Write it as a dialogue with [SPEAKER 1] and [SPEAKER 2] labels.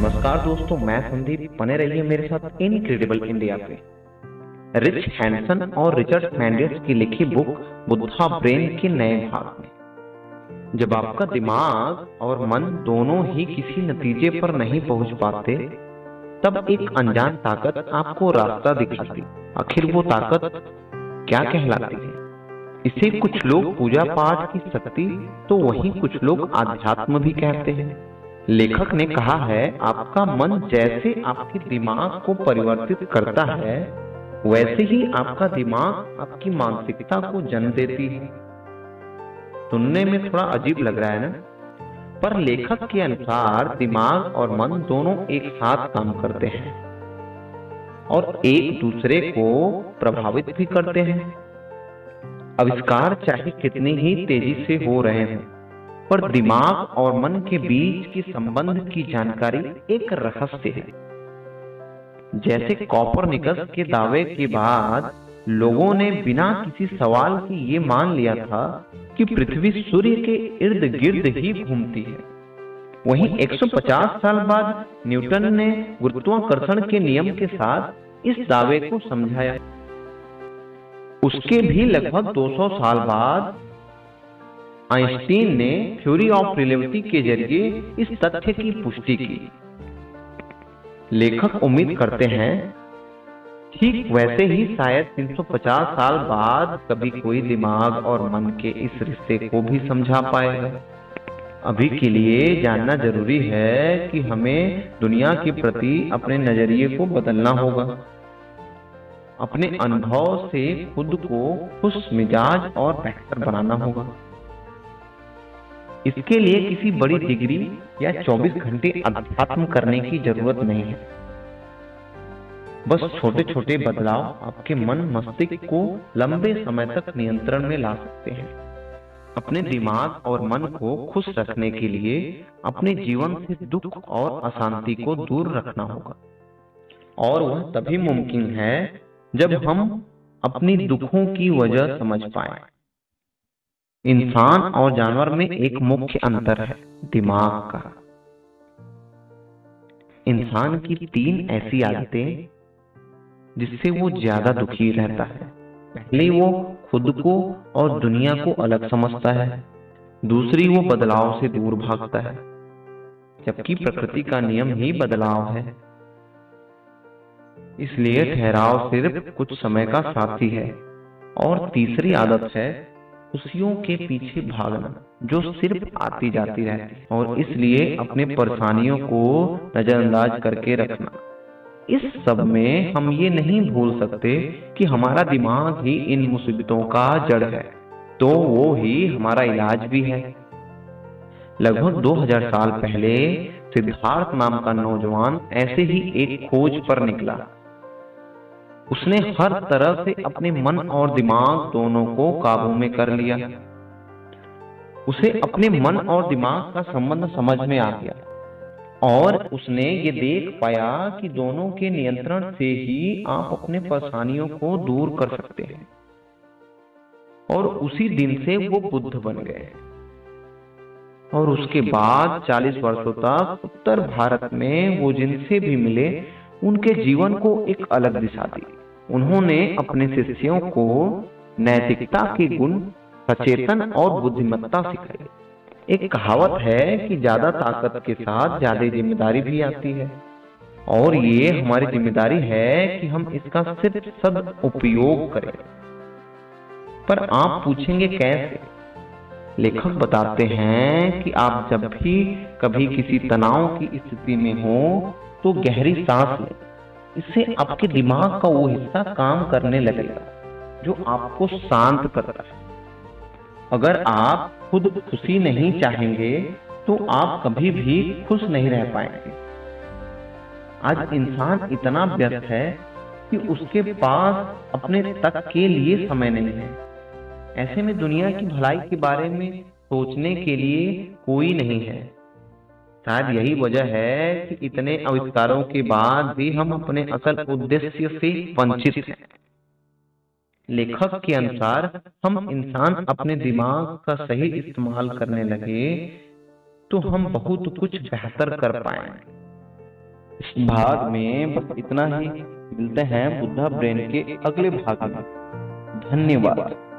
[SPEAKER 1] नमस्कार दोस्तों, मैं संदीप। बने रहिए मेरे साथ इनक्रेडिबल इंडिया पे। रिच हैंसन और रिचर्ड मैंडियस की लिखी बुक बुद्धा ब्रेन के नए भाग में। जब आपका दिमाग और मन दोनों ही किसी नतीजे पर नहीं पहुंच पाते, तब एक अनजान ताकत आपको रास्ता दिखाती। आखिर वो ताकत क्या कहलाती है? इसे कुछ लोग पूजा पाठ की शक्ति, तो वहीं कुछ लोग आध्यात्म भी कहते हैं। लेखक ने कहा है, आपका मन जैसे आपके दिमाग को परिवर्तित करता है, वैसे ही आपका दिमाग आपकी मानसिकता को जन्म देती है। सुनने में थोड़ा अजीब लग रहा है ना? पर लेखक के अनुसार दिमाग और मन दोनों एक साथ काम करते हैं और एक दूसरे को प्रभावित भी करते हैं। आविष्कार चाहे कितनी ही तेजी से हो रहे हैं, पर दिमाग और मन के बीच के संबंध की जानकारी एक रहस्य है। जैसे कॉपरनिकस के दावे के बाद लोगों ने बिना किसी सवाल के ये मान लिया था कि पृथ्वी सूर्य के इर्द गिर्द ही घूमती है, वहीं 150 साल बाद न्यूटन ने गुरुत्वाकर्षण के नियम के साथ इस दावे को समझाया। उसके भी लगभग 200 साल बाद आइंस्टीन ने थ्योरी ऑफ रिलेटिविटी के जरिए इस तथ्य की पुष्टि की। लेखक उम्मीद करते हैं ठीक वैसे ही शायद 350 साल बाद कभी कोई दिमाग और मन के इस रिश्ते को भी समझा पाएगा। अभी के लिए जानना जरूरी है कि हमें दुनिया के प्रति अपने नजरिए को बदलना होगा, अपने अनुभव से खुद को खुश मिजाज और बेहतर बनाना होगा। इसके लिए किसी बड़ी डिग्री या 24 घंटे अध्यात्म करने की जरूरत नहीं है। बस छोटे छोटे बदलाव आपके मन मस्तिष्क को लंबे समय तक नियंत्रण में ला सकते हैं। अपने दिमाग और मन को खुश रखने के लिए अपने जीवन से दुख और अशांति को दूर रखना होगा, और वह तभी मुमकिन है जब हम अपनी दुखों की वजह समझ पाएं। इंसान और जानवर में एक मुख्य अंतर है दिमाग का। इंसान की 3 ऐसी आदतें जिससे वो ज्यादा दुखी रहता है। पहली, वो खुद को और दुनिया को अलग समझता है। दूसरी, वो बदलाव से दूर भागता है, जबकि प्रकृति का नियम ही बदलाव है। इसलिए ठहराव सिर्फ कुछ समय का साथी है। और तीसरी आदत है खुशियों के पीछे भागना, जो सिर्फ आती जाती रहती है, और इसलिए अपने परेशानियों को नजरअंदाज करके रखना। इस सब में हम ये नहीं भूल सकते कि हमारा दिमाग ही इन मुसीबतों का जड़ है, तो वो ही हमारा इलाज भी है। लगभग 2000 साल पहले सिद्धार्थ नाम का नौजवान ऐसे ही एक खोज पर निकला। उसने हर तरह से अपने मन और दिमाग दोनों को काबू में कर लिया। उसे अपने मन और दिमाग का संबंध समझ में आ गया, और उसने ये देख पाया कि दोनों के नियंत्रण से ही आप अपने परेशानियों को दूर कर सकते हैं। और उसी दिन से वो बुद्ध बन गए। और उसके बाद 40 वर्षों तक उत्तर भारत में वो जिनसे भी मिले, उनके जीवन को एक अलग दिशा दी। उन्होंने अपने शिष्यों को नैतिकता के गुण, सचेतन और बुद्धिमत्ता सिखाई। एक कहावत है कि ज्यादा ताकत के साथ ज्यादा जिम्मेदारी भी आती है, और ये हमारी जिम्मेदारी है कि हम इसका सिर्फ सदुपयोग करें। पर आप पूछेंगे कैसे? लेखक बताते हैं कि आप जब भी कभी किसी तनाव की स्थिति में हो, तो गहरी सांस लें। इससे आपके दिमाग का वो हिस्सा काम करने लगेगा जो आपको शांत करता है। अगर आप खुद खुशी नहीं चाहेंगे, तो आप कभी भी खुश नहीं रह पाएंगे। आज इंसान इतना व्यस्त है कि उसके पास अपने तक के लिए समय नहीं है। ऐसे में दुनिया की भलाई के बारे में सोचने के लिए कोई नहीं है। शायद यही वजह है कि इतने आविष्कारों के बाद भी हम अपने असल उद्देश्य से वंचित हैं। लेखक के अनुसार हम इंसान अपने दिमाग का सही इस्तेमाल करने लगे, तो हम बहुत कुछ बेहतर कर पाएंगे। इस भाग में बस इतना ही। मिलते हैं बुद्धा ब्रेन के अगले भाग में। धन्यवाद।